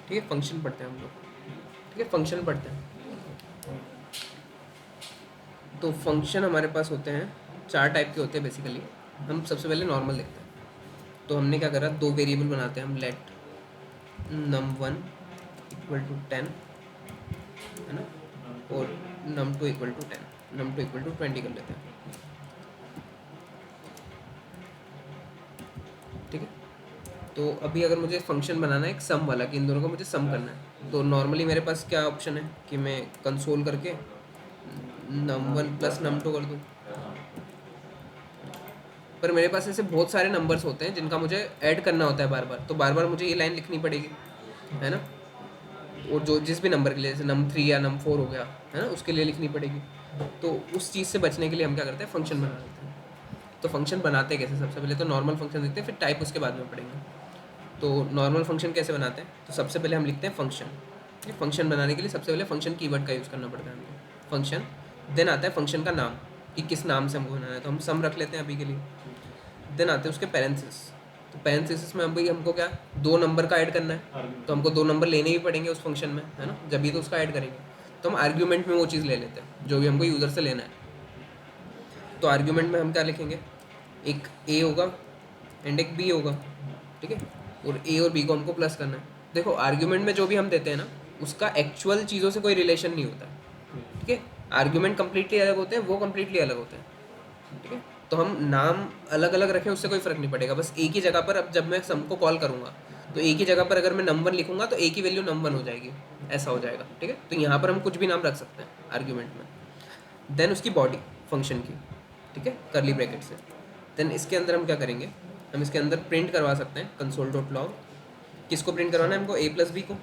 ठीक है, फंक्शन पढ़ते हैं हम लोग। ठीक है, फंक्शन पढ़ते हैं। तो फंक्शन हमारे पास होते हैं, 4 टाइप के होते हैं बेसिकली। हम सबसे पहले नॉर्मल देखते हैं। तो हमने क्या करा, 2 वेरिएबल बनाते हैं हम, लेट num1 इक्वल टू 10, है ना, और num2 equal to 10, num2 equal to 20 कर लेते हैं। ठीक है, तो अभी अगर मुझे फंक्शन बनाना है एक सम वाला, कि इन दोनों का मुझे सम करना है, तो नॉर्मली मेरे पास क्या ऑप्शन है कि मैं कंसोल करके num1 प्लस num2 कर दूँ। पर मेरे पास ऐसे बहुत सारे नंबर्स होते हैं जिनका मुझे ऐड करना होता है बार बार, तो बार बार मुझे ये लाइन लिखनी पड़ेगी, है ना। और जो जिस भी नंबर के लिए, जैसे num3 या num4 हो गया, है ना, उसके लिए लिखनी पड़ेगी। तो उस चीज़ से बचने के लिए हम क्या करते हैं, फंक्शन बना लेते हैं। तो फंक्शन बनाते कैसे, सबसे पहले तो नॉर्मल फंक्शन देखते हैं, फिर टाइप उसके बाद में पढ़ेंगे। तो नॉर्मल फंक्शन कैसे बनाते हैं, तो सबसे पहले हम लिखते हैं फंक्शन। फंक्शन बनाने के लिए सबसे पहले फंक्शन कीवर्ड का यूज़ करना पड़ता है हमको, फंक्शन। देन आता है फंक्शन का नाम, कि किस नाम से हमको बनाना है, तो हम सम रख लेते हैं अभी के लिए। देन आते हैं उसके पैरेंथेसिस। तो पैरेंथेसिस में अभी हमको क्या, 2 नंबर का ऐड करना है, तो हमको 2 नंबर लेने ही पड़ेंगे उस फंक्शन में, है ना, जब भी तो उसका ऐड करेंगे। तो हम आर्ग्यूमेंट में वो चीज़ ले लेते हैं जो भी हमको यूज़र से लेना है। तो आर्ग्यूमेंट में हम क्या लिखेंगे, एक ए होगा एंड एक बी होगा। ठीक है, और ए और बी को हमको प्लस करना है। देखो, आर्ग्यूमेंट में जो भी हम देते हैं ना, उसका एक्चुअल चीज़ों से कोई रिलेशन नहीं होता। ठीक है, आर्ग्यूमेंट कम्प्लीटली अलग होते हैं, वो कम्प्लीटली अलग होते हैं। ठीक है, तो हम नाम अलग अलग रखें उससे कोई फ़र्क नहीं पड़ेगा, बस एक ही जगह पर अब जब मैं सम को कॉल करूँगा, तो एक ही जगह पर अगर मैं नंबर लिखूंगा तो एक ही वैल्यू नंबर हो जाएगी, ऐसा हो जाएगा। ठीक है, तो यहाँ पर हम कुछ भी नाम रख सकते हैं आर्ग्यूमेंट में। देन उसकी बॉडी फंक्शन की, ठीक है, करली ब्रैकेट से। देन इसके अंदर हम क्या करेंगे, हम इसके अंदर प्रिंट करवा सकते हैं कंसोल डॉट लॉग। किसको प्रिंट करवाना है हमको, ए प्लस बी को।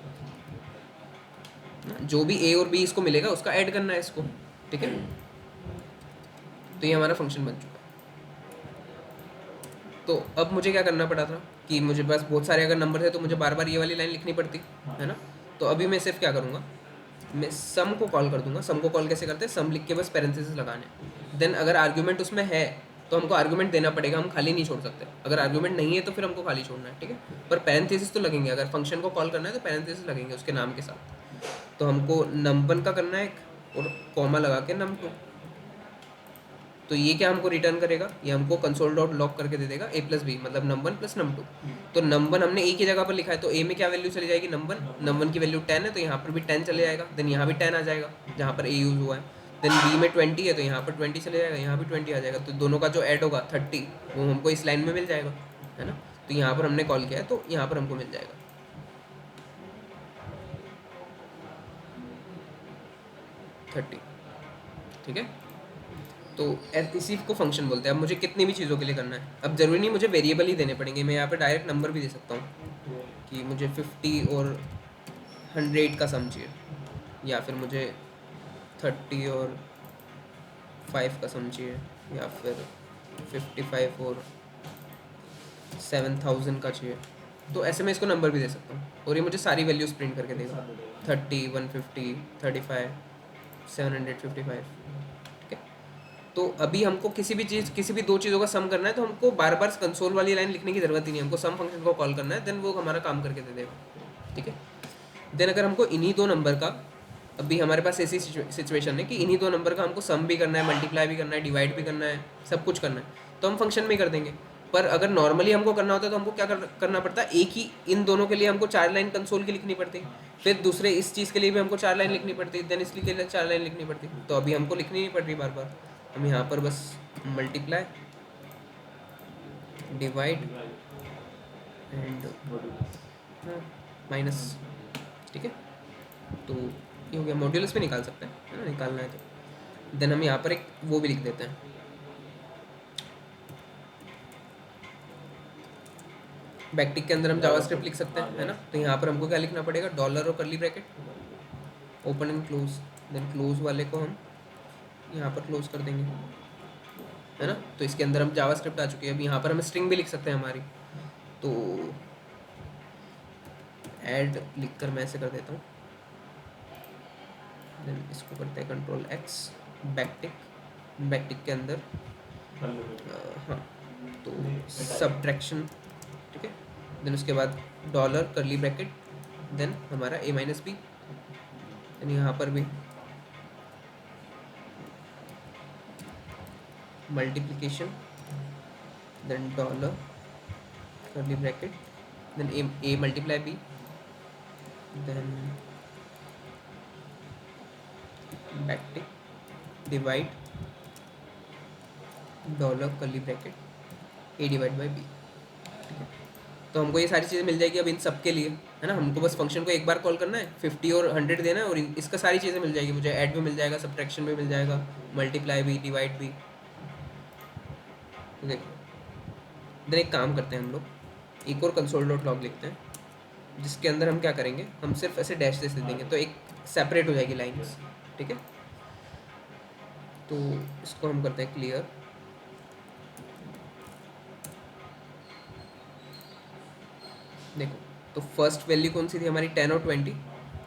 जो भी ए और बी इसको मिलेगा उसका ऐड करना है इसको। ठीक है, तो ये हमारा फंक्शन बन चुका है। तो अब मुझे क्या करना पड़ा था कि मुझे बस बहुत सारे अगर नंबर थे तो मुझे बार बार ये वाली लाइन लिखनी पड़ती, है ना। तो अभी मैं सिर्फ क्या करूँगा, मैं सम को कॉल कर दूंगा। सम को कॉल कैसे करते हैं, सम लिख के बस पैरेंथेसिस लगाने। देन अगर आर्ग्यूमेंट उसमें है तो हमको आर्ग्यूमेंट देना पड़ेगा, हम खाली नहीं छोड़ सकते। अगर आर्ग्यूमेंट नहीं है तो फिर हमको खाली छोड़ना है। ठीक है, पर पैरेंथेसिस तो लगेंगे, अगर फंक्शन को कॉल करना है तो पैरेंथेसिस लगेंगे उसके नाम के साथ। तो हमको num1 का करना है एक, और कॉमा लगा के num2। तो ये क्या हमको रिटर्न करेगा, ये हमको कंसोल डॉट लॉग करके दे देगा ए प्लस बी, मतलब num1 प्लस num2। तो num1 हमने ए की जगह पर लिखा है, तो ए में क्या वैल्यू चली जाएगी, num1 की वैल्यू 10 है, तो यहाँ पर भी 10 चले जाएगा। देन यहाँ भी 10 आ जाएगा जहाँ पर ए यूज़ हुआ है। देन बी में 20 है, तो यहाँ पर 20 चले जाएगा, यहाँ भी 20 आ जाएगा। तो दोनों का जो ऐड होगा 30, वो हमको इस लाइन में मिल जाएगा, है ना। तो यहाँ पर हमने कॉल किया है, तो यहाँ पर हमको मिल जाएगा 30। ठीक है, तो इसी को फंक्शन बोलते हैं। अब मुझे कितनी भी चीज़ों के लिए करना है, अब ज़रूरी नहीं मुझे वेरिएबल ही देने पड़ेंगे, मैं यहाँ पे डायरेक्ट नंबर भी दे सकता हूँ कि मुझे 50 और 100 का सम चाहिए, या फिर मुझे 30 और 5 का सम चाहिए, या फिर 55 और 7000 का चाहिए। तो ऐसे मैं इसको नंबर भी दे सकता हूँ, और ये मुझे सारी वैल्यूज़ प्रिंट करके देगा, 30, 150, 35, 755। ठीक है, तो अभी हमको किसी भी 2 चीज़ों का सम करना है, तो हमको बार बार कंसोल वाली लाइन लिखने की ज़रूरत ही नहीं, हमको सम फंक्शन को कॉल करना है, देन वो हमारा काम करके दे देगा। ठीक है, देन अगर हमको इन्हीं 2 नंबर का, अभी हमारे पास ऐसी सिचुएशन है कि इन्हीं 2 नंबर का हमको सम भी करना है, मल्टीप्लाई भी करना है, डिवाइड भी करना है, सब कुछ करना है, तो हम फंक्शन में ही कर देंगे। पर अगर नॉर्मली हमको करना होता है तो हमको क्या करना पड़ता है, एक ही इन दोनों के लिए हमको 4 लाइन कंसोल की लिखनी पड़ती, फिर दूसरे इस चीज़ के लिए भी हमको 4 लाइन लिखनी पड़ती, देन इसके लिए 4 लाइन लिखनी पड़ती। तो अभी हमको लिखनी नहीं पड़ रही बार बार, हम यहाँ पर बस मल्टीप्लाई, डिवाइड एंड माइनस। ठीक है, तो ये हो गया। मॉड्यूलस भी निकाल सकते हैं, है ना, निकालना है तो। देन हम यहाँ पर एक वो भी लिख देते हैं, बैकटिक के अंदर हम जावास्क्रिप्ट लिख सकते हैं, है ना। तो यहाँ पर हमको क्या लिखना पड़ेगा, डॉलर और curly bracket, open and close. Then close वाले को हम यहाँ पर क्लोज कर देंगे, है ना। तो इसके अंदर हम जावास्क्रिप्ट आ चुकी है। अब यहाँ पर हम स्ट्रिंग भी लिख सकते हैं हमारी, तो ऐड लिख कर मैं ऐसे कर देता हूँ। देन इसको करते हैं कंट्रोल एक्स, बैकटिक के अंदर हाँ, तो सब्ट्रैक्शन। ठीक है, देन उसके बाद डॉलर करली ब्रैकेट देन हमारा a माइनस बी, यानी यहाँ पर भी multiplication, then dollar curly bracket, then a multiply b, then backtick, divide, dollar curly bracket, a divide by b। ठीक है, तो हमको ये सारी चीज़ें मिल जाएगी अब इन सब के लिए, है ना। हमको बस फंक्शन को एक बार कॉल करना है, 50 और 100 देना है, और इसका सारी चीज़ें मिल जाएगी मुझे। ऐड भी मिल जाएगा, सब्ट्रैक्शन भी मिल जाएगा, मल्टीप्लाई भी, डिवाइड भी। तो देखो, देन एक काम करते हैं हम लोग, एक और कंसोल डॉट लॉग लिखते हैं, जिसके अंदर हम क्या करेंगे, हम सिर्फ ऐसे डैश से देंगे तो एक सेपरेट हो जाएगी लाइन्स। ठीक है, तो इसको हम करते हैं क्लियर। देखो, तो फर्स्ट वैल्यू कौन सी थी हमारी, 10 और 20,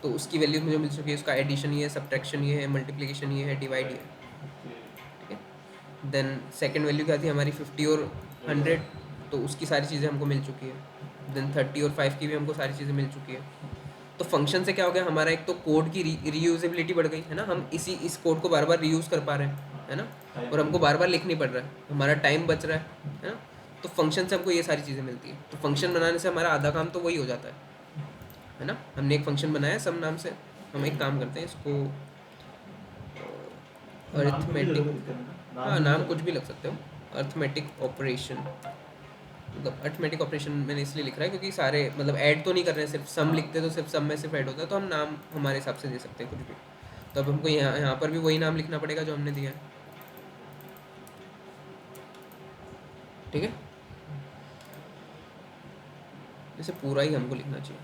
तो उसकी वैल्यू मुझे मिल चुकी है। उसका एडिशन ये है, सब्ट्रैक्शन ये है, मल्टीप्लिकेशन ये है, डिवाइड ये है। ठीक है, देन सेकंड वैल्यू क्या थी हमारी, 50 और 100, तो उसकी सारी चीज़ें हमको मिल चुकी है। देन 30 और 5 की भी हमको सारी चीज़ें मिल चुकी है। तो फंक्शन से क्या हो गया हमारा, एक तो कोड की रीयूजेबिलिटी बढ़ गई, है ना। हम इस कोड को बार बार रीयूज़ कर पा रहे हैं, है ना, और हमको बार बार लिखनी पड़ रहा है, हमारा टाइम बच रहा है ना। तो फंक्शन से हमको ये सारी चीज़ें मिलती है। तो फंक्शन बनाने से हमारा आधा काम तो वही हो जाता है ना। हमने एक फंक्शन बनाया सम नाम से, हम एक काम करते हैं इसको अरिथमेटिक, हाँ नाम कुछ भी लग सकते हो, अरिथमेटिक ऑपरेशन। मतलब अरिथमेटिक ऑपरेशन मैंने इसलिए लिख रहा है क्योंकि सारे मतलब ऐड तो नहीं कर रहे हैं, सिर्फ सम लिखते तो सिर्फ सम में सिर्फ ऐड होता है, तो हम नाम हमारे हिसाब से दे सकते हैं कुछ भी। तो अब हमको यहाँ पर भी वही नाम लिखना पड़ेगा जो हमने दिया है। ठीक है, जैसे पूरा ही हमको लिखना चाहिए।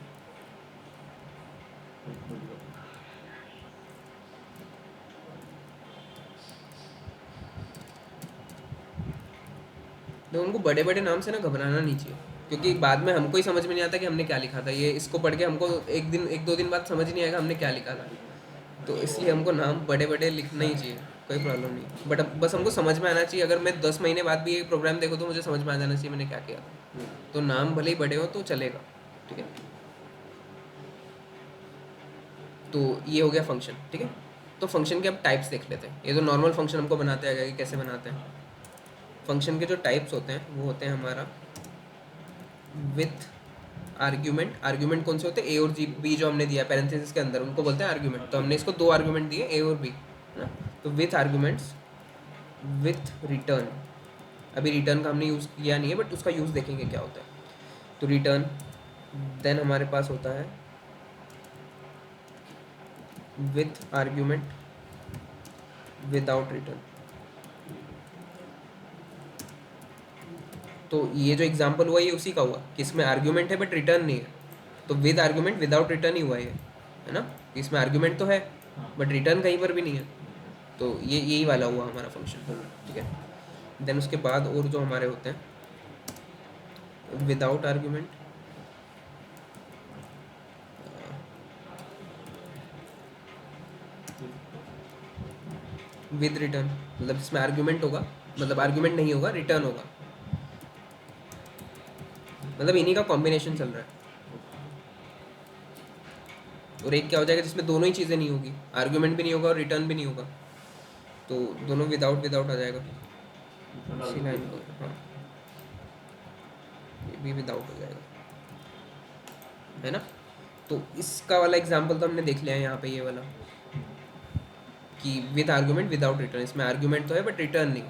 तो उनको बड़े बड़े नाम से ना घबराना नहीं चाहिए, क्योंकि बाद में हमको ही समझ में नहीं आता कि हमने क्या लिखा था। ये इसको पढ़ के हमको एक दो दिन बाद समझ नहीं आएगा हमने क्या लिखा था। तो इसलिए हमको नाम बड़े बड़े लिखना ही चाहिए, कोई प्रॉब्लम नहीं। बट अब बस हमको समझ में आना चाहिए। अगर मैं 10 महीने बाद भी ये प्रोग्राम देखो तो मुझे समझ में आ जाना चाहिए मैंने क्या किया था। तो नाम भले ही बड़े हो तो चलेगा। ठीक है, तो ये हो गया फंक्शन। ठीक है, तो फंक्शन के अब टाइप्स देख लेते हैं। ये तो नॉर्मल फंक्शन हमको बनाते आएगा कि कैसे बनाते हैं। फंक्शन के जो टाइप्स होते हैं वो होते हैं हमारा विथ आर्ग्यूमेंट। आर्ग्यूमेंट कौन से होते हैं, ए और जी, बी जो हमने दिया पैरेंथेसिस के अंदर उनको बोलते हैं आर्ग्यूमेंट। तो हमने इसको 2 आर्ग्यूमेंट दिए, ए और बी, है ना। तो विथ आर्ग्यूमेंट्स, विथ रिटर्न। अभी रिटर्न का हमने यूज़ किया नहीं है बट उसका यूज़ देखेंगे क्या होता है। तो रिटर्न, देन हमारे पास होता है विथ आर्ग्यूमेंट, विदाउट रिटर्न। तो ये जो एग्जांपल हुआ ये उसी का हुआ कि इसमें आर्ग्यूमेंट है बट रिटर्न नहीं है। तो विद आर्ग्यूमेंट विदाउट रिटर्न ही हुआ ये, है ना। इसमें आर्ग्यूमेंट तो है बट रिटर्न कहीं पर भी नहीं है। तो ये यही वाला हुआ हमारा फंक्शन। ठीक है, देन उसके बाद और जो हमारे होते हैं विदाउट आर्ग्यूमेंट, विद रिटर्न। मतलब इसमें आर्ग्यूमेंट होगा, मतलब आर्ग्यूमेंट नहीं होगा, रिटर्न होगा। मतलब इन्हीं का कॉम्बिनेशन चल रहा है। और एक क्या हो जाएगा जिसमें दोनों ही चीज़ें नहीं होगी, आर्ग्यूमेंट भी नहीं होगा और रिटर्न भी नहीं होगा। तो दोनों विदाउट विदाउट आ जाएगा इसी लाइन को। हाँ, ये भी विदाउट हो जाएगा, है ना। तो इसका वाला एग्जांपल तो हमने देख लिया है यहाँ पे, ये वाला कि विद आर्ग्यूमेंट विदाउट रिटर्न। इसमें आर्ग्यूमेंट तो है बट रिटर्न नहीं।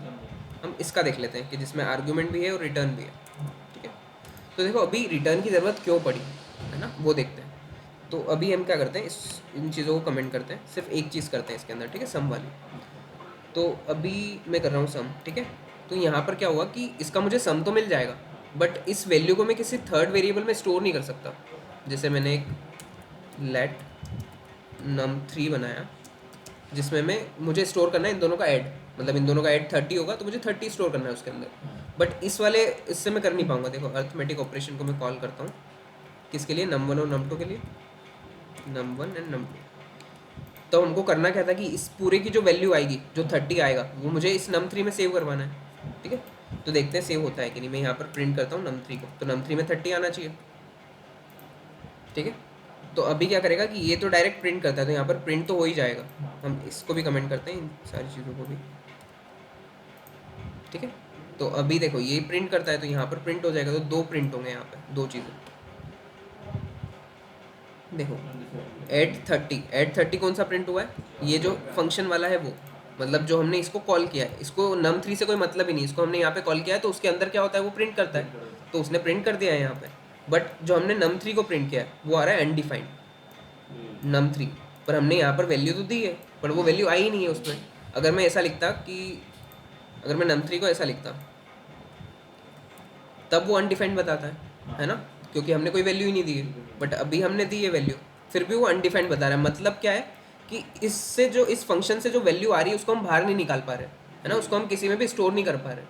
हम इसका देख लेते हैं कि जिसमें आर्ग्यूमेंट भी है और रिटर्न भी है। ठीक है, तो देखो अभी रिटर्न की ज़रूरत क्यों पड़ी, है ना, वो देखते हैं। तो अभी हम क्या करते हैं, इन चीज़ों को कमेंट करते हैं, सिर्फ एक चीज़ करते हैं इसके अंदर। ठीक है, सम वाली। तो अभी मैं कर रहा हूँ सम। ठीक है, तो यहाँ पर क्या हुआ कि इसका मुझे सम तो मिल जाएगा बट इस वैल्यू को मैं किसी थर्ड वेरिएबल में स्टोर नहीं कर सकता। जैसे मैंने एक लेट num3 बनाया जिसमें मैं मुझे स्टोर करना है इन दोनों का ऐड, मतलब इन दोनों का ऐड 30 होगा तो मुझे 30 स्टोर करना है उसके अंदर। बट इस वाले इससे मैं कर नहीं पाऊंगा। देखो अर्थमेटिक ऑपरेशन को मैं कॉल करता हूँ किसके लिए, num1 और num2 के लिए, num1 एंड num2। तो हमको करना क्या था कि इस पूरे की जो वैल्यू आएगी, जो 30 आएगा, वो मुझे इस num3 में सेव करवाना है। ठीक है, तो देखते हैं सेव होता है कि नहीं। मैं यहाँ पर प्रिंट करता हूँ num3 को, तो num3 में 30 आना चाहिए। ठीक है, तो अभी क्या करेगा कि ये तो डायरेक्ट प्रिंट करता है, तो यहाँ पर प्रिंट तो हो ही जाएगा। हम इसको भी कमेंट करते हैं, इन सारी चीज़ों को भी, ठीक है। तो अभी देखो ये प्रिंट करता है, तो यहाँ पर प्रिंट हो जाएगा, तो दो प्रिंट होंगे यहाँ पे, दो चीज़ें। देखो ऐड 30 कौन सा प्रिंट हुआ है, ये जो फंक्शन वाला है वो, मतलब जो हमने इसको कॉल किया है, इसको num3 से कोई मतलब ही नहीं, इसको हमने यहाँ पे कॉल किया है, तो उसके अंदर क्या होता है वो प्रिंट करता है, तो उसने प्रिंट कर दिया है यहाँ पे। बट जो हमने num3 को प्रिंट किया है वो आ रहा है अनडिफाइंड num3, पर हमने यहाँ पर वैल्यू तो दी है, पर वो वैल्यू आई ही नहीं है उसमें। अगर मैं ऐसा लिखता कि अगर मैं num3 को ऐसा लिखता तब वो अनडिफाइंड बताता है ना, क्योंकि हमने कोई वैल्यू ही नहीं दी है। बट अभी हमने दी है वैल्यू, फिर भी वो अनडिफाइंड बता रहा है। मतलब क्या है कि इससे जो इस फंक्शन से जो वैल्यू आ रही है उसको हम बाहर नहीं निकाल पा रहे, है ना, उसको हम किसी में भी स्टोर नहीं कर पा रहे,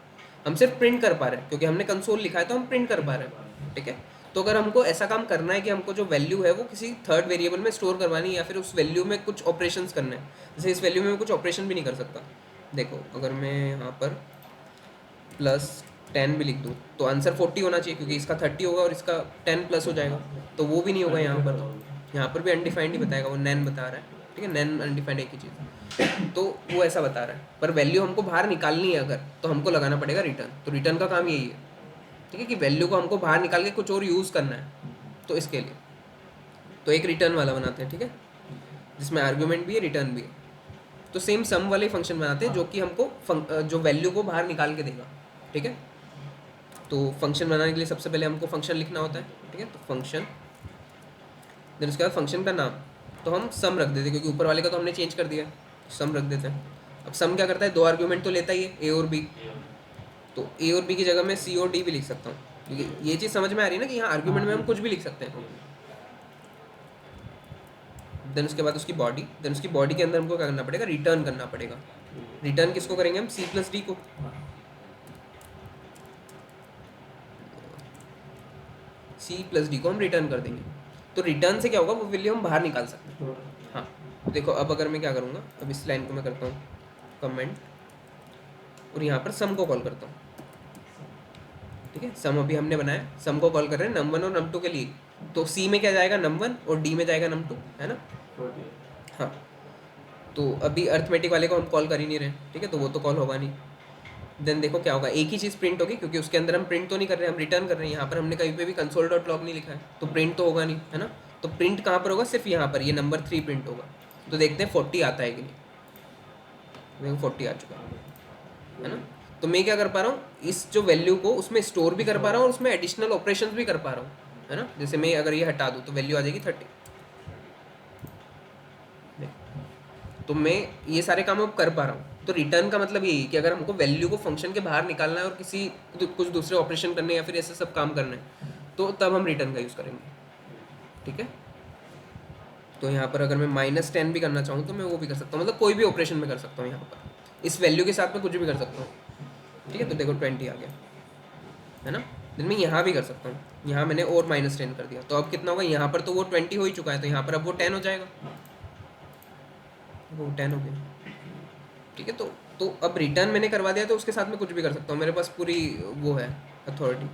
हम सिर्फ प्रिंट कर पा रहे हैं, क्योंकि हमने कंसोल लिखा है तो हम प्रिंट कर पा रहे हैं, ठीक है। तो अगर हमको ऐसा काम करना है कि हमको जो वैल्यू है वो किसी थर्ड वेरिएबल में स्टोर करवानी है, या फिर उस वैल्यू में कुछ ऑपरेशंस करने हैं, जैसे इस वैल्यू में मैं कुछ ऑपरेशन भी नहीं कर सकता। देखो अगर मैं यहाँ पर +10 भी लिख दूँ तो आंसर 40 होना चाहिए, क्योंकि इसका 30 होगा और इसका 10 प्लस हो जाएगा, तो वो भी नहीं होगा यहाँ पर। तो यहाँ पर भी अनडिफाइंड ही बताएगा, वो नैन बता रहा है, ठीक है, नैन अनडिफाइंड एक ही चीज़, तो वो ऐसा बता रहा है। पर वैल्यू हमको बाहर निकालनी है अगर, तो हमको लगाना पड़ेगा रिटर्न। तो रिटर्न का काम यही है, ठीक है, कि वैल्यू को हमको बाहर निकाल के कुछ और यूज़ करना है, तो इसके लिए तो एक रिटर्न वाला बनाते हैं, ठीक है, जिसमें आर्ग्यूमेंट भी है रिटर्न भी है। तो सेम सम वाले फंक्शन बनाते हैं जो कि हमको जो वैल्यू को बाहर निकाल के देगा, ठीक है। तो फंक्शन बनाने के लिए सबसे पहले हमको फंक्शन लिखना होता है, ठीक है, तो फंक्शन, देन उसके बाद फंक्शन का नाम, तो हम सम रख देते हैं, क्योंकि ऊपर वाले का तो हमने चेंज कर दिया, सम रख देते हैं। अब सम क्या करता है, दो आर्ग्यूमेंट तो लेता ही है, ए और बी, तो ए और बी की जगह मैं सी और डी भी लिख सकता हूँ, क्योंकि ये चीज़ समझ में आ रही है ना कि यहाँ आर्ग्यूमेंट में हम कुछ भी लिख सकते हैं। देन उसके बाद उसकी बॉडी, देन उसकी बॉडी के अंदर हमको क्या करना पड़ेगा, रिटर्न करना पड़ेगा। रिटर्न किसको करेंगे हम, C+D को, C+D को हम रिटर्न कर देंगे। तो रिटर्न से क्या होगा, वो वैल्यू हम बाहर निकाल सकते हैं। हाँ देखो अब अगर मैं क्या करूँगा, अब इस लाइन को मैं करता हूँ कमेंट, और यहाँ पर सम को कॉल करता हूँ, ठीक है। सम अभी हमने बनाया, सम को कॉल कर रहे हैं num1 और num2 के लिए, तो C में क्या जाएगा num1 और D में जाएगा num2, है ना। हाँ तो अभी अर्थमेटिक वाले को हम कॉल कर ही नहीं रहे, ठीक है, तो वो तो कॉल होगा नहीं। देन देखो क्या होगा, एक ही चीज़ प्रिंट होगी, क्योंकि उसके अंदर हम प्रिंट तो नहीं कर रहे हैं, हम रिटर्न कर रहे हैं। यहाँ पर हमने कहीं पे भी console.log नहीं लिखा है, तो प्रिंट तो होगा नहीं, है ना। तो प्रिंट कहाँ पर होगा, सिर्फ यहाँ पर, ये नंबर 3 प्रिंट होगा। तो देखते हैं 40 आता है कि नहीं। देखो 40 आ चुका है ना। तो मैं क्या कर पा रहा हूँ, इस जो वैल्यू को उसमें स्टोर भी कर पा रहा हूँ और उसमें एडिशनल ऑपरेशन भी कर पा रहा हूँ, है ना। जैसे मैं अगर ये हटा दूँ तो वैल्यू आ जाएगी 30, तो मैं ये सारे काम अब कर पा रहा हूँ। तो रिटर्न का मतलब यही है कि अगर हमको वैल्यू को फंक्शन के बाहर निकालना है और किसी कुछ दूसरे ऑपरेशन करने या फिर ऐसे सब काम करने हैं, तो तब हम रिटर्न का यूज़ करेंगे, ठीक है। तो यहाँ पर अगर मैं -10 भी करना चाहूँ तो मैं वो भी कर सकता हूँ, मतलब कोई भी ऑपरेशन में कर सकता हूँ। यहाँ पर इस वैल्यू के साथ में कुछ भी कर सकता हूँ, ठीक है। तो देखो 20 आ गया, है ना। दिन में यहाँ भी कर सकता हूँ, यहाँ मैंने और -10 कर दिया, तो अब कितना होगा, यहाँ पर तो वो 20 हो ही चुका है, तो यहाँ पर अब वो 10 हो जाएगा, वो 10 हो गया, ठीक है। तो अब रिटर्न मैंने करवा दिया, तो उसके साथ में कुछ भी कर सकता हूँ, मेरे पास पूरी वो है अथॉरिटी,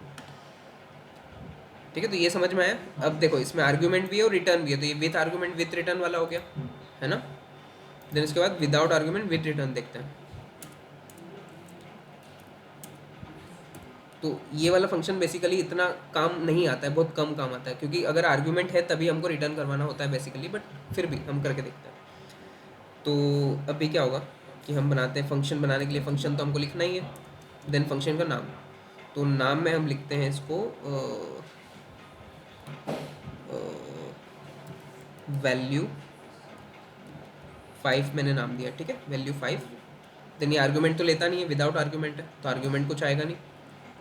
ठीक है। तो ये समझ में आया। अब देखो इसमें आर्ग्यूमेंट भी है और रिटर्न भी है, तो ये विथ आर्ग्यूमेंट विथ रिटर्न वाला हो गया, है ना। देन इसके बाद विदाउट आर्ग्यूमेंट विथ रिटर्न देखते हैं। तो ये वाला फंक्शन बेसिकली इतना काम नहीं आता है, बहुत कम काम आता है, क्योंकि अगर आर्ग्यूमेंट है तभी हमको रिटर्न करवाना होता है बेसिकली, बट फिर भी हम करके देखते हैं। तो अभी क्या होगा कि हम बनाते हैं फंक्शन, बनाने के लिए फंक्शन तो हमको लिखना ही है। देन फंक्शन का नाम, तो नाम में हम लिखते हैं इसको वैल्यू 5 मैंने नाम दिया, ठीक है, वैल्यू 5। देन ये आर्ग्यूमेंट तो लेता नहीं है, विदाउट आर्ग्यूमेंट है, तो आर्ग्यूमेंट कुछ आएगा नहीं,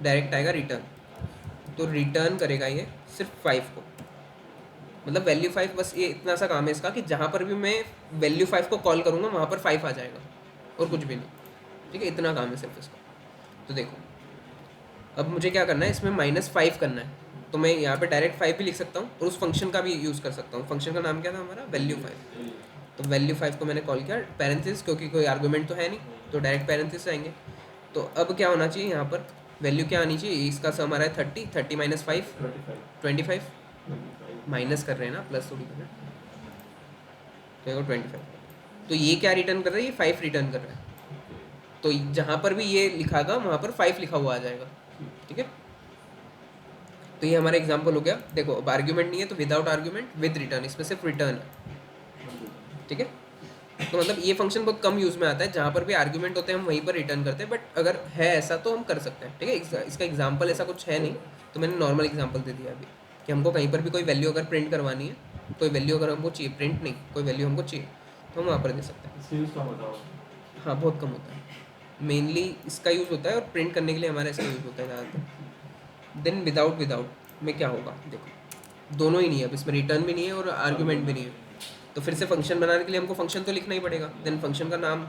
डायरेक्ट आएगा रिटर्न। तो रिटर्न करेगा ये सिर्फ 5 को, मतलब वैल्यू 5, बस ये इतना सा काम है इसका कि जहाँ पर भी मैं वैल्यू 5 को कॉल करूँगा वहाँ पर 5 आ जाएगा और कुछ भी नहीं, ठीक है, इतना काम है सिर्फ इसका। तो देखो अब मुझे क्या करना है, इसमें -5 करना है, तो मैं यहाँ पे डायरेक्ट 5 भी लिख सकता हूँ और उस फंक्शन का भी यूज़ कर सकता हूँ। फंक्शन का नाम क्या था हमारा, वैल्यू 5। तो वैल्यू 5 को मैंने कॉल किया पैरेंथेसिस, क्योंकि कोई आर्गूमेंट तो है नहीं, तो डायरेक्ट पैरेंथेसिस आएंगे। तो अब क्या होना चाहिए, यहाँ पर वैल्यू क्या आनी चाहिए, इसका सम हमारा है 30 30 - 5 25, माइनस कर रहे हैं ना, प्लस थोड़ी कर रहे हैं, तो 25। तो ये क्या रिटर्न कर रहा है, ये 5 रिटर्न कर रहा है। तो जहाँ पर भी ये लिखा था वहाँ पर 5 लिखा हुआ आ जाएगा, ठीक है। तो ये हमारा एग्जाम्पल हो गया। देखो अब आर्ग्यूमेंट नहीं है तो विदाउट आर्ग्यूमेंट विद रिटर्न, इसमें सिर्फ रिटर्न है, ठीक है। तो मतलब ये फंक्शन बहुत कम यूज़ में आता है, जहाँ पर भी आर्ग्यूमेंट होते हैं हम वहीं पर रिटर्न करते हैं, बट अगर है ऐसा तो हम कर सकते हैं, ठीक है। इसका एग्जाम्पल ऐसा कुछ है नहीं, तो मैंने नॉर्मल एग्जाम्पल दे दिया अभी कि हमको कहीं पर भी कोई वैल्यू अगर प्रिंट करवानी है, कोई वैल्यू अगर हमको चाहिए, प्रिंट नहीं, कोई वैल्यू हमको चाहिए, तो हम वहाँ पर दे सकते हैं। हाँ बहुत कम होता है, मेनली इसका यूज़ होता है और प्रिंट करने के लिए हमारा इसका यूज़ होता है ज़्यादातर। देन विदाउट में क्या होगा, देखो दोनों ही नहीं है, अब इसमें रिटर्न भी नहीं है और आर्ग्यूमेंट भी नहीं है, तो फिर से फंक्शन बनाने के लिए हमको फंक्शन तो लिखना ही पड़ेगा। देन फंक्शन का नाम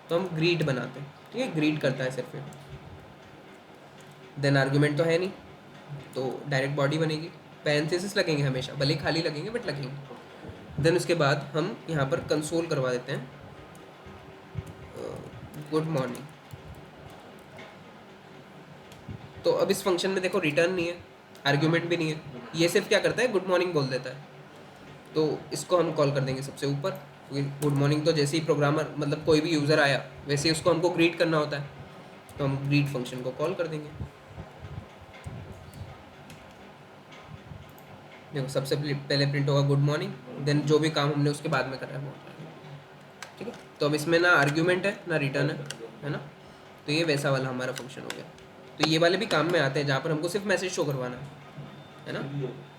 तो हम ग्रीट बनाते हैं, ठीक है, ग्रीट करता है सिर्फ। देन आर्ग्यूमेंट तो है नहीं, तो डायरेक्ट बॉडी बनेगी, पैरेंथेसिस लगेंगे हमेशा, भले ही खाली लगेंगे बट लगेंगे। देन उसके बाद हम यहाँ पर कंसोल करवा देते हैं गुड मॉर्निंग। तो अब इस फंक्शन में देखो रिटर्न नहीं है, आर्ग्यूमेंट भी नहीं है, ये सिर्फ क्या करता है, गुड मॉर्निंग बोल देता है। तो इसको हम कॉल कर देंगे सबसे ऊपर, क्योंकि गुड मॉर्निंग तो जैसे ही प्रोग्रामर मतलब कोई भी यूज़र आया वैसे ही उसको हमको ग्रीट करना होता है, तो हम ग्रीट फंक्शन को कॉल कर देंगे। देखो सबसे पहले प्रिंट होगा गुड मॉर्निंग, देन जो भी काम हमने उसके बाद में करा है वो, ठीक है। तो अब इसमें ना आर्ग्यूमेंट है ना रिटर्न है ना, तो ये वैसा वाला हमारा फंक्शन हो गया। तो ये वाले भी काम में आते हैं जहाँ पर हमको सिर्फ मैसेज शो करवाना है ना।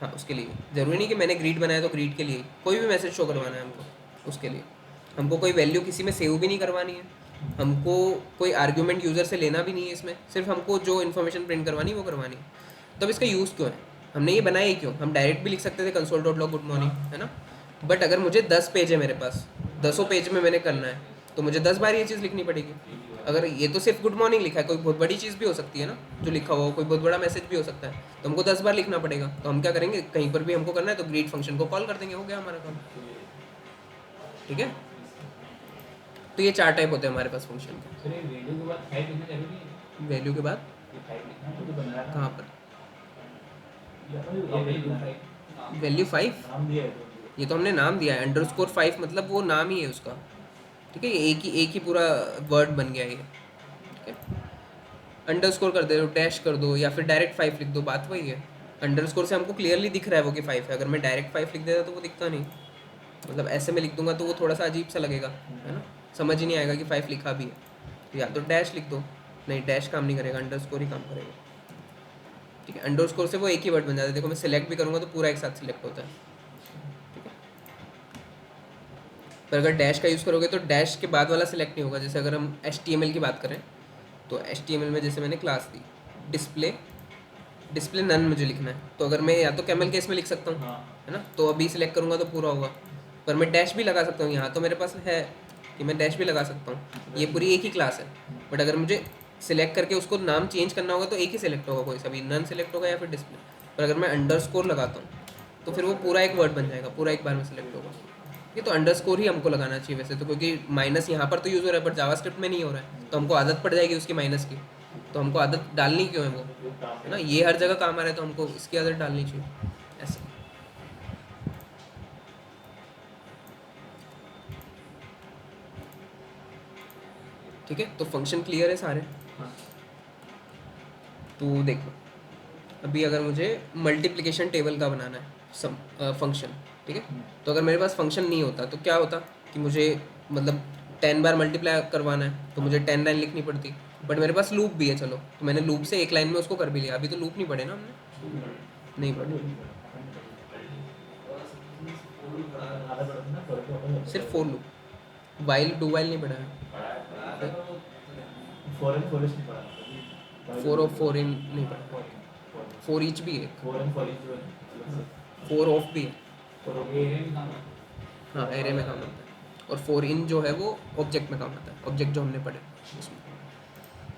हाँ उसके लिए ज़रूरी नहीं कि मैंने ग्रीट बनाया तो ग्रीट के लिए, कोई भी मैसेज शो करवाना है हमको, उसके लिए हमको कोई वैल्यू किसी में सेव भी नहीं करवानी है, हमको कोई आर्ग्यूमेंट यूज़र से लेना भी नहीं है इसमें, सिर्फ हमको जो इन्फॉर्मेशन प्रिंट करवानी है वो करवानी है। तो अब इसका यूज़ क्यों है, हमने ये बनाया ही क्यों, हम डायरेक्ट भी लिख सकते थे console dot log good morning, है ना। बट अगर मुझे 10 पेज है मेरे पास, 10 पेज में मैंने करना है, तो मुझे 10 बार ये चीज़ लिखनी पड़ेगी। अगर ये तो सिर्फ गुड मॉर्निंग लिखा है, कोई बहुत बड़ी चीज़ भी हो सकती है ना जो लिखा हुआ हो, कोई बहुत बड़ा मैसेज भी हो सकता है, तो हमको 10 बार लिखना पड़ेगा। तो हम क्या करेंगे, कहीं पर भी हमको करना है तो ग्रीट फंक्शन को कॉल कर देंगे, हो गया हमारा काम, ठीक है। तो ये 4 टाइप होते हैं हमारे पास फंक्शन के। वैल्यू के बाद कहाँ पर, वैल्यू 5, ये तो हमने नाम दिया है, अंडरस्कोर 5 मतलब वो नाम ही है उसका, ठीक है। ये एक ही पूरा वर्ड बन गया ये, ठीक है। अंडरस्कोर कर दे दो, डैश कर दो, या फिर डायरेक्ट 5 लिख दो, बात वही है। अंडरस्कोर से हमको क्लियरली दिख रहा है वो कि 5 है, अगर मैं डायरेक्ट 5 लिख देता तो वो दिखता नहीं, मतलब ऐसे में लिख दूंगा तो वो थोड़ा सा अजीब सा लगेगा, है ना, समझ ही नहीं आएगा कि 5 लिखा भी है। तो या तो डैश लिख दो, नहीं डैश काम नहीं करेगा, अंडरस्कोर ही काम करेगा, ठीक है। अंडरस्कोर से वो एक ही वर्ड बन जाता है, देखो मैं सिलेक्ट भी करूँगा तो पूरा एक साथ सिलेक्ट होता है, ठीक है। पर अगर डैश का यूज़ करोगे तो डैश के बाद वाला सिलेक्ट नहीं होगा। जैसे अगर हम HTML की बात करें तो HTML में जैसे मैंने क्लास दी डिस्प्ले नन मुझे लिखना है, तो अगर मैं या तो कैमल केस में लिख सकता हूँ, है ना, तो अभी सिलेक्ट करूँगा तो पूरा होगा। पर मैं डैश भी लगा सकता हूँ, यहाँ तो मेरे पास है कि मैं डैश भी लगा सकता हूँ, ये पूरी एक ही क्लास है। बट अगर मुझे सिलेक्ट करके उसको नाम चेंज करना होगा तो एक ही सिलेक्ट होगा, कोई सा भी नन सिलेक्ट होगा या फिर डिस्प्ले। पर अगर मैं अंडरस्कोर लगाता हूँ तो फिर वो पूरा एक वर्ड बन जाएगा, पूरा एक बार में सिलेक्ट होगा। ये तो अंडरस्कोर ही हमको लगाना चाहिए वैसे तो, क्योंकि माइनस यहाँ पर तो यूज़ हो रहा है बट जावास्क्रिप्ट में नहीं हो रहा है, तो हमको आदत पड़ जाएगी उसकी माइनस की, तो हमको आदत डालनी क्यों है वो, है ना, ये हर जगह काम आ रहा है तो हमको इसकी आदत डालनी चाहिए ऐसे। ठीक है, तो फंक्शन क्लियर है सारे। तो देखो अभी अगर मुझे मल्टीप्लिकेशन टेबल का बनाना है सम फंक्शन, ठीक है, तो अगर मेरे पास फंक्शन नहीं होता तो क्या होता कि मुझे मतलब 10 बार मल्टीप्लाई करवाना है तो मुझे 10 लाइन लिखनी पड़ती। बट मेरे पास लूप भी है, चलो तो मैंने लूप से एक लाइन में उसको कर भी लिया। अभी तो लूप नहीं पढ़े ना हमने, नहीं पढ़े, सिर्फ for loop, while do while नहीं पढ़ा है, फोर ऑफ फोर इन नहीं पढ़ा, फोर ईच भी है, फोर ऑफ भी है, हाँ एरे में काम आता है, और फोर इन जो है वो ऑब्जेक्ट में काम आता है, ऑब्जेक्ट जो हमने पढ़े उसमें।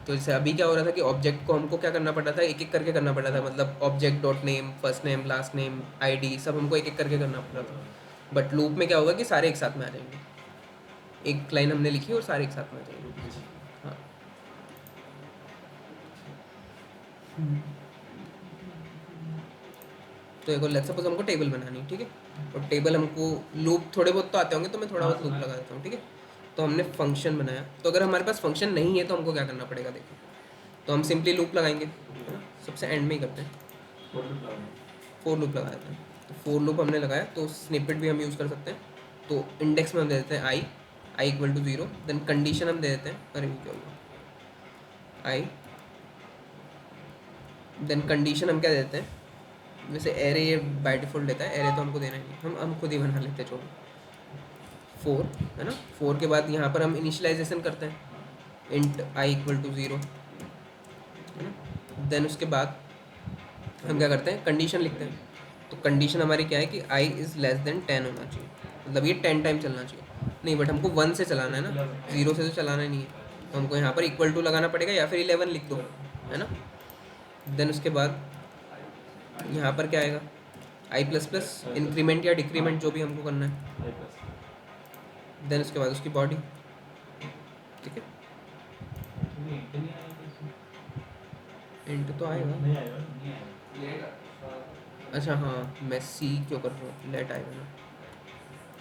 तो जैसे अभी क्या हो रहा था कि ऑब्जेक्ट को हमको क्या करना पड़ा था, एक एक करके करना पड़ा था, मतलब object dot name, first name, last name, ID, सब हमको एक एक करके करना पड़ा था। बट लूप में क्या होगा कि सारे एक साथ में आ जाएंगे, एक लाइन हमने लिखी और सारे एक साथ में आ जाएंगे। हाँ तो एक लेट्स सपोज हमको टेबल बनानी है, ठीक है, और टेबल हमको लूप थोड़े बहुत तो आते होंगे, तो मैं थोड़ा बहुत लूप लगा देता हूँ, ठीक है। तो हमने फंक्शन बनाया, तो अगर हमारे पास फंक्शन नहीं है तो हमको क्या करना पड़ेगा, देखो, तो हम सिंपली लूप लगाएंगे, है ना, सबसे एंड में ही करते हैं, फोर लूप लगा देते हैं। तो फोर लूप हमने लगाया, तो स्निपेट भी हम यूज़ कर सकते हैं। तो इंडेक्स में हम दे देते हैं I equal to 0, then condition हम दे देते हैं, अरे क्या हुआ, आई, देन कंडीशन हम क्या देते हैं, वैसे एरे ये बाय डिफ़ॉल्ट लेता है, एरे तो हमको देना ही नहीं, हम खुद ही बना लेते हैं, छोड़ो, 4 है ना। 4 के बाद यहाँ पर हम इनिशियलाइजेशन करते हैं, इंट आई इक्वल टू 0, है ना। देन उसके बाद हम क्या करते हैं, कंडीशन लिखते हैं। तो कंडीशन हमारी क्या है कि आई इज़ लेस देन 10 होना चाहिए, मतलब ये 10 टाइम चलना चाहिए, नहीं बट हमको 1 से चलाना है ना, 0 से तो चलाना ही नहीं है, तो हमको यहाँ पर इक्वल टू लगाना पड़ेगा, या फिर 11 लिख दो, है ना। देन उसके बाद यहाँ पर क्या आएगा, आई प्लस प्लस, इंक्रीमेंट या डिक्रीमेंट जो भी हमको करना है। देन उसके बाद उसकी बॉडी, ठीक है, इंट तो आएगा, अच्छा हाँ, मैं सी क्यों कर रहा हूँ, लेट आएगा ना,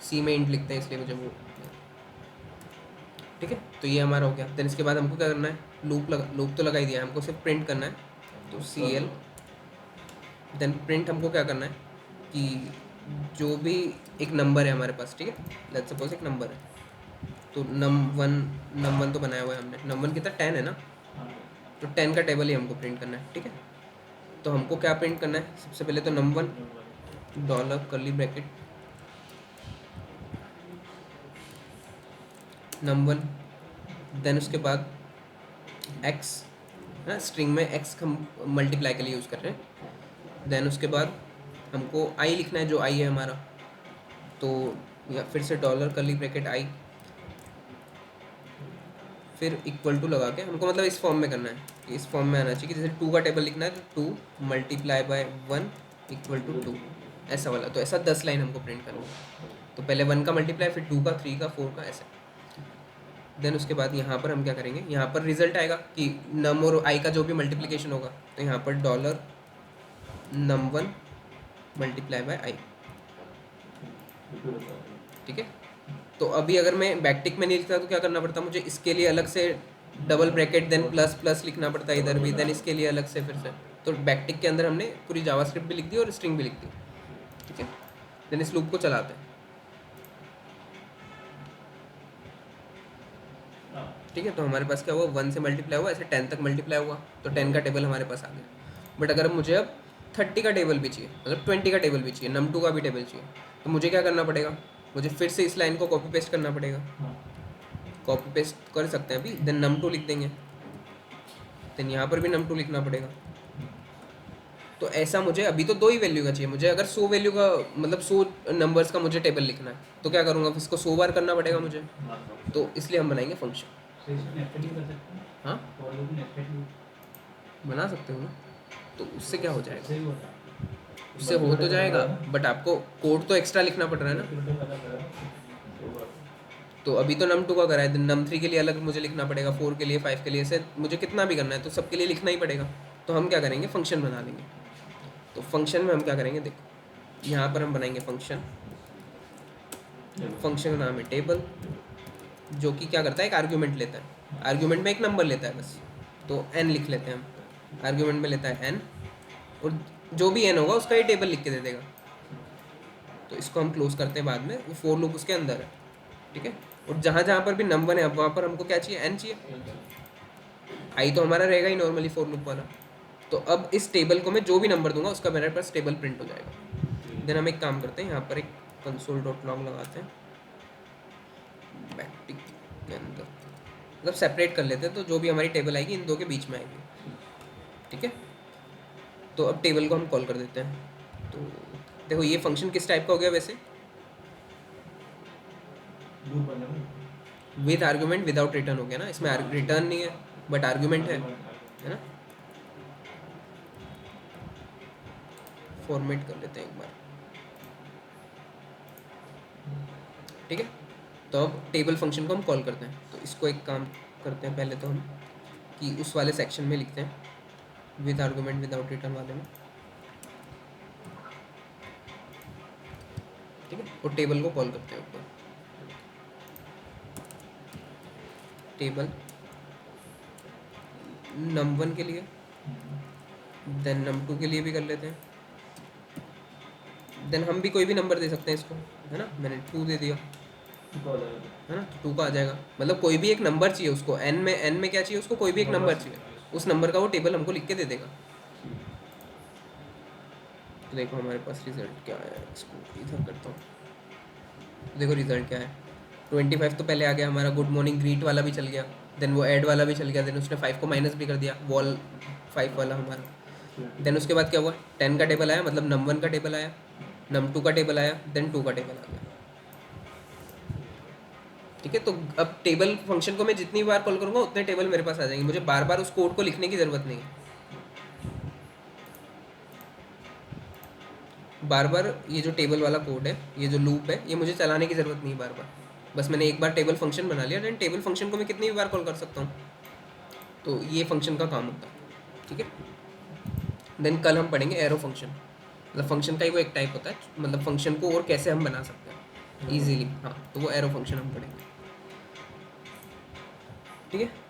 सी में इंट लिखते हैं इसलिए मुझे वो, ठीक है। तो ये हमारा हो गया। देन इसके बाद हमको क्या करना है, लूप तो लगा ही दिया है, हमको सिर्फ प्रिंट करना है, तो सी एल, देन प्रिंट हमको क्या करना है कि जो भी एक नंबर है हमारे पास, ठीक है, लेट्स सपोज एक नंबर है, तो नम वन तो बनाया हुआ है हमने, नम वन कितना 10 है ना, तो 10 का टेबल ही हमको प्रिंट करना है, ठीक है। तो हमको क्या प्रिंट करना है, सबसे पहले तो num one dollar curly bracket num one, then उसके बाद एक्स, है ना, स्ट्रिंग में एक्स हम मल्टीप्लाई के लिए यूज़ कर रहे हैं। देन उसके बाद हमको आई लिखना है, जो आई है हमारा, तो या फिर से डॉलर कर्ली ब्रैकेट आई, फिर इक्वल टू लगा के हमको मतलब इस फॉर्म में करना है, कि इस फॉर्म में आना चाहिए कि जैसे 2 का टेबल लिखना है, तो 2 मल्टीप्लाई बाय 1 इक्वल टू 2, ऐसा वाला। तो ऐसा 10 लाइन हमको प्रिंट करना है, तो पहले 1 का मल्टीप्लाई, फिर 2 का, 3 का, 4 का, ऐसे। देन उसके बाद यहाँ पर हम क्या करेंगे, यहाँ पर रिजल्ट आएगा कि नम और आई का जो भी मल्टीप्लिकेशन होगा, तो यहाँ पर dollar num one multiply by I, ठीक है। तो अभी अगर मैं बैकटिक में नहीं लिखता तो क्या करना पड़ता मुझे, इसके लिए अलग से double bracket, then plus plus लिखना पड़ता है इधर भी, देन इसके लिए अलग से फिर से। तो बैकटिक के अंदर हमने पूरी जावास्क्रिप्ट भी लिख दी और स्ट्रिंग भी लिख दी, ठीक है। देन इस लूप को चलाते हैं, ठीक है। तो हमारे पास क्या हुआ, 1 से मल्टीप्लाई हुआ, ऐसे 10 तक मल्टीप्लाई हुआ, तो 10 का टेबल हमारे पास आ गया। बट अगर मुझे अब 30 का टेबल भी चाहिए, मतलब 20 का टेबल भी चाहिए, नम 2 का भी टेबल चाहिए, तो मुझे क्या करना पड़ेगा, मुझे फिर से इस लाइन को कॉपी पेस्ट करना पड़ेगा, कॉपी पेस्ट कर सकते हैं अभी, देन नम 2 लिख देंगे, देन यहाँ पर भी नम 2 लिखना पड़ेगा। तो ऐसा मुझे अभी तो 2 ही वैल्यू का चाहिए, मुझे अगर 100 वैल्यू का, मतलब 100 नंबर्स का मुझे टेबल लिखना है, तो क्या करूँगा, इसको 100 बार करना पड़ेगा मुझे, तो इसलिए हम बनाएंगे फंक्शन। हाँ बना सकते हो ना, तो उससे क्या हो जाएगा, उससे हो तो जाएगा, बट आपको कोड तो एक्स्ट्रा लिखना पड़ रहा है ना। तो अभी तो नम 2 का करा है, नम 3 के लिए अलग मुझे लिखना पड़ेगा, 4 के लिए, 5 के लिए, ऐसे मुझे कितना भी करना है, तो सबके लिए लिखना ही पड़ेगा। तो हम क्या करेंगे, फंक्शन बना लेंगे। तो फंक्शन में हम क्या करेंगे, देखो यहाँ पर हम बनाएंगे फंक्शन, फंक्शन का नाम है टेबल, जो कि क्या करता है, एक आर्ग्यूमेंट लेता है, आर्ग्यूमेंट में एक नंबर लेता है बस, तो n लिख लेते हैं हम, आर्ग्यूमेंट में लेता है n, और जो भी n होगा उसका ये टेबल लिख के दे देगा। तो इसको हम क्लोज करते हैं बाद में, वो फोर लूप उसके अंदर है, ठीक है। और जहाँ जहाँ पर भी नंबर है, अब वहाँ पर हमको क्या चाहिए, n चाहिए, आई तो हमारा रहेगा ही नॉर्मली फोर लूप वाला। तो अब इस टेबल को मैं जो भी नंबर दूंगा उसका मेरे पास टेबल प्रिंट हो जाएगा। देन हम एक काम करते हैं, यहाँ पर एक कंसोल डॉट लॉग लगाते हैं बैकटिक के अंदर, मतलब सेपरेट कर लेते हैं, तो जो भी हमारी टेबल आएगी इन दो के बीच में आएगी, ठीक है। तो अब टेबल को हम कॉल कर देते हैं। तो देखो ये फंक्शन किस टाइप का हो गया वैसे, विद आर्ग्यूमेंट विदाउट रिटर्न हो गया ना, इसमें रिटर्न नहीं है बट आर्ग्यूमेंट है ना। फॉर्मेट कर लेते हैं एक बार, ठीक है। तो अब टेबल फंक्शन को हम कॉल करते हैं, तो इसको एक काम करते हैं, पहले तो हम कि उस वाले सेक्शन में लिखते हैं विद आर्गूमेंट विदाउट रिटर्न वाले में, ठीक है, और टेबल को कॉल करते हैं ऊपर, टेबल num1 के लिए, देन num2 के लिए भी कर लेते हैं, देन हम भी कोई भी नंबर दे सकते हैं इसको, है ना, मैंने 2 दे दिया, है ना, 2 का आ जाएगा, मतलब कोई भी एक नंबर चाहिए उसको, n में क्या चाहिए उसको, कोई भी एक नंबर चाहिए, उस नंबर का वो टेबल हमको लिख के दे देगा। तो देखो हमारे पास रिजल्ट क्या है, इसको इधर करता हूँ, देखो रिजल्ट क्या है, 25 तो पहले आ गया हमारा, गुड मॉर्निंग ग्रीट वाला भी चल गया, देन वो ऐड वाला भी चल गया, देन उसने 5 को माइनस भी कर दिया, वॉल 5 वाला हमारा, देन उसके बाद क्या हुआ, 10 का टेबल आया, मतलब num1 का टेबल आया, num2 का टेबल आया, देन 2 का टेबल आ गया। ठीक है, तो अब टेबल फंक्शन को मैं जितनी बार कॉल करूँगा उतने टेबल मेरे पास आ जाएंगे, मुझे बार बार उस कोड को लिखने की ज़रूरत नहीं है, बार बार ये जो टेबल वाला कोड है, ये जो लूप है, ये मुझे चलाने की ज़रूरत नहीं है बार बार, बस मैंने एक बार टेबल फंक्शन बना लिया, देन टेबल फंक्शन को मैं कितनी भी बार कॉल कर सकता हूँ, तो ये फंक्शन का काम होता है। ठीक है, देन कल हम पढ़ेंगे एरो फंक्शन, मतलब फंक्शन का ही वो एक टाइप होता है, मतलब फंक्शन को और कैसे हम बना सकते हैं ईजिली, हाँ, तो वो एरो फंक्शन हम पढ़ेंगे। ठीक है।